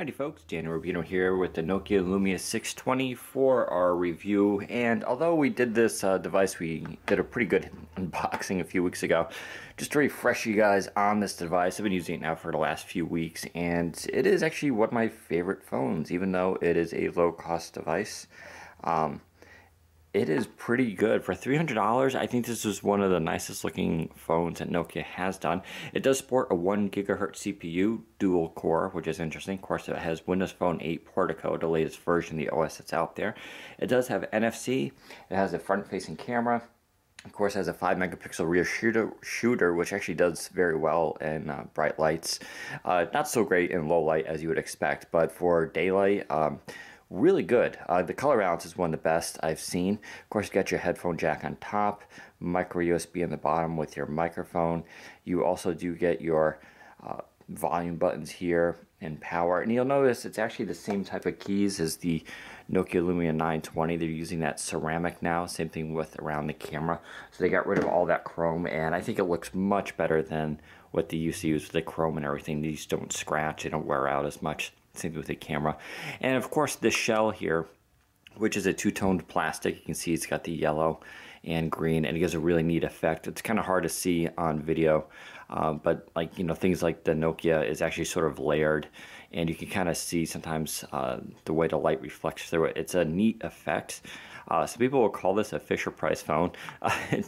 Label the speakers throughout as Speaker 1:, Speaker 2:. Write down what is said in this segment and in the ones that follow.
Speaker 1: Howdy folks, Daniel Rubino here with the Nokia Lumia 620 for our review. And although we did this device, we did a pretty good unboxing a few weeks ago. Just to refresh you guys on this device, I've been using it now for the last few weeks, and it is actually one of my favorite phones, even though it is a low-cost device. It is pretty good. For $300, I think this is one of the nicest looking phones that Nokia has done. It does sport a 1 GHz CPU, dual core, which is interesting. Of course, it has Windows Phone 8 Portico, the latest version of the OS that's out there. It does have NFC. It has a front-facing camera. Of course, it has a 5 megapixel rear shooter, which actually does very well in bright lights. Not so great in low light as you would expect, but for daylight, really good. The color balance is one of the best I've seen. Of course, you got your headphone jack on top, micro USB on the bottom with your microphone. You also do get your volume buttons here and power. And you'll notice it's actually the same type of keys as the Nokia Lumia 920. They're using that ceramic now. Same thing with around the camera. So they got rid of all that chrome, and I think it looks much better than what they used to use with the chrome and everything. These don't scratch, they don't wear out as much. Same with the camera. And of course this shell here, which is a two-toned plastic, you can see it's got the yellow and green, and it gives a really neat effect. It's kind of hard to see on video, but like, you know, things like the Nokia is actually sort of layered, and you can kind of see sometimes the way the light reflects through it. It's a neat effect. Some people will call this a Fisher-Price phone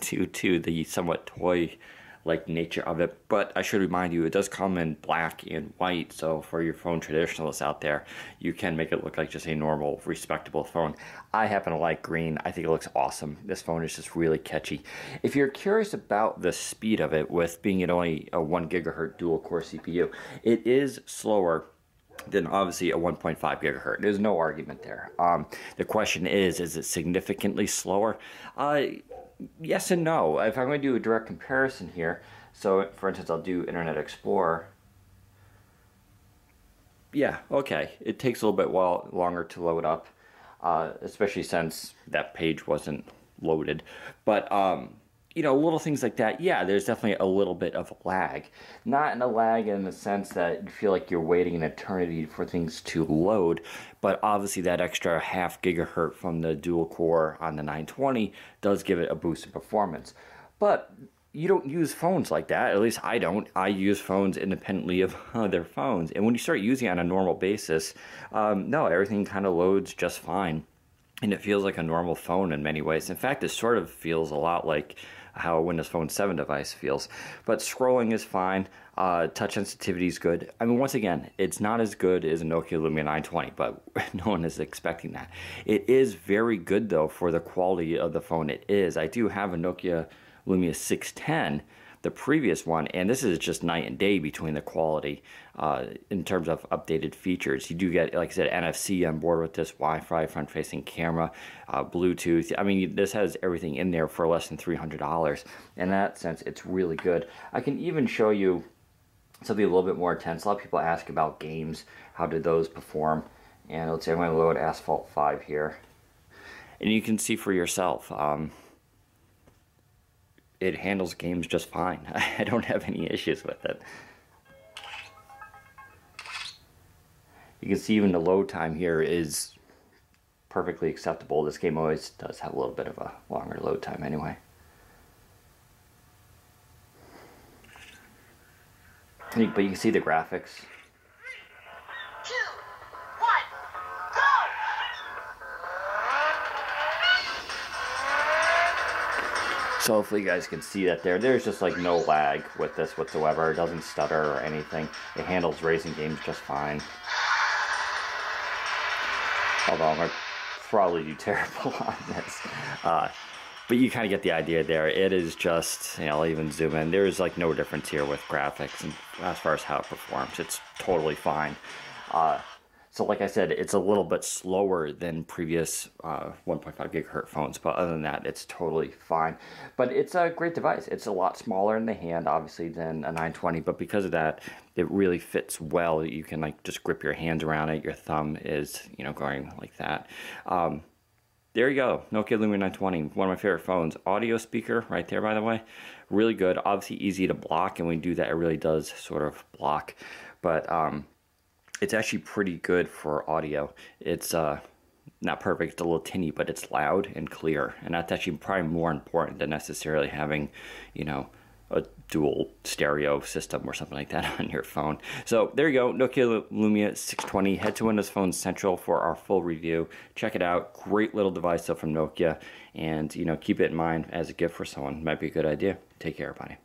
Speaker 1: due to the somewhat toy like nature of it, but I should remind you, it does come in black and white, so for your phone traditionalists out there, you can make it look like just a normal, respectable phone. I happen to like green. I think it looks awesome. This phone is just really catchy. If you're curious about the speed of it, with being it only a 1 GHz dual-core CPU, it is slower than obviously a 1.5 gigahertz. There's no argument there. The question is it significantly slower? Yes and no. If I'm going to do a direct comparison here, so for instance, I'll do Internet Explorer. Yeah, okay. It takes a little bit longer to load up, especially since that page wasn't loaded. But you know, little things like that, yeah, there's definitely a little bit of lag. Not in a lag in the sense that you feel like you're waiting an eternity for things to load, but obviously that extra half gigahertz from the dual core on the 920 does give it a boost in performance. But you don't use phones like that, at least I don't. I use phones independently of other phones, and when you start using it on a normal basis, no, everything kind of loads just fine. And it feels like a normal phone in many ways. In fact, it sort of feels a lot like how a Windows Phone 7 device feels. But scrolling is fine. Touch sensitivity is good. I mean, once again, it's not as good as a Nokia Lumia 920, but no one is expecting that. It is very good, though, for the quality of the phone it is. I do have a Nokia Lumia 610, the previous one, and this is just night and day between the quality in terms of updated features. You do get, like I said, NFC on board with this, Wi-Fi, front-facing camera, Bluetooth. I mean, this has everything in there for less than $300. In that sense, it's really good. I can even show you something a little bit more intense. A lot of people ask about games. How did those perform? And let's say I'm going to load Asphalt 5 here. And you can see for yourself. It handles games just fine. I don't have any issues with it. You can see even the load time here is perfectly acceptable. This game always does have a little bit of a longer load time anyway. But you can see the graphics. So hopefully you guys can see that there's just like no lag with this whatsoever. It doesn't stutter or anything. It handles racing games just fine. Although I'm going to probably do terrible on this. But you kind of get the idea there. It is just, you know, I'll even zoom in. There's like no difference here with graphics and as far as how it performs. It's totally fine. So like I said, it's a little bit slower than previous 1.5 gigahertz phones, but other than that, it's totally fine. But it's a great device. It's a lot smaller in the hand, obviously, than a 920, but because of that, it really fits well. You can like just grip your hands around it. Your thumb is, you know, going like that. There you go, Nokia Lumia 920, one of my favorite phones. Audio speaker right there, by the way, really good. Obviously easy to block, and when you do that, it really does sort of block. But it's actually pretty good for audio. It's not perfect, it's a little tinny, but it's loud and clear, and that's actually probably more important than necessarily having, you know, a dual stereo system or something like that on your phone. So there you go, Nokia Lumia 620. Head to Windows Phone Central for our full review. Check it out. Great little device though from Nokia, and you know, keep it in mind as a gift for someone. Might be a good idea. Take care, everybody.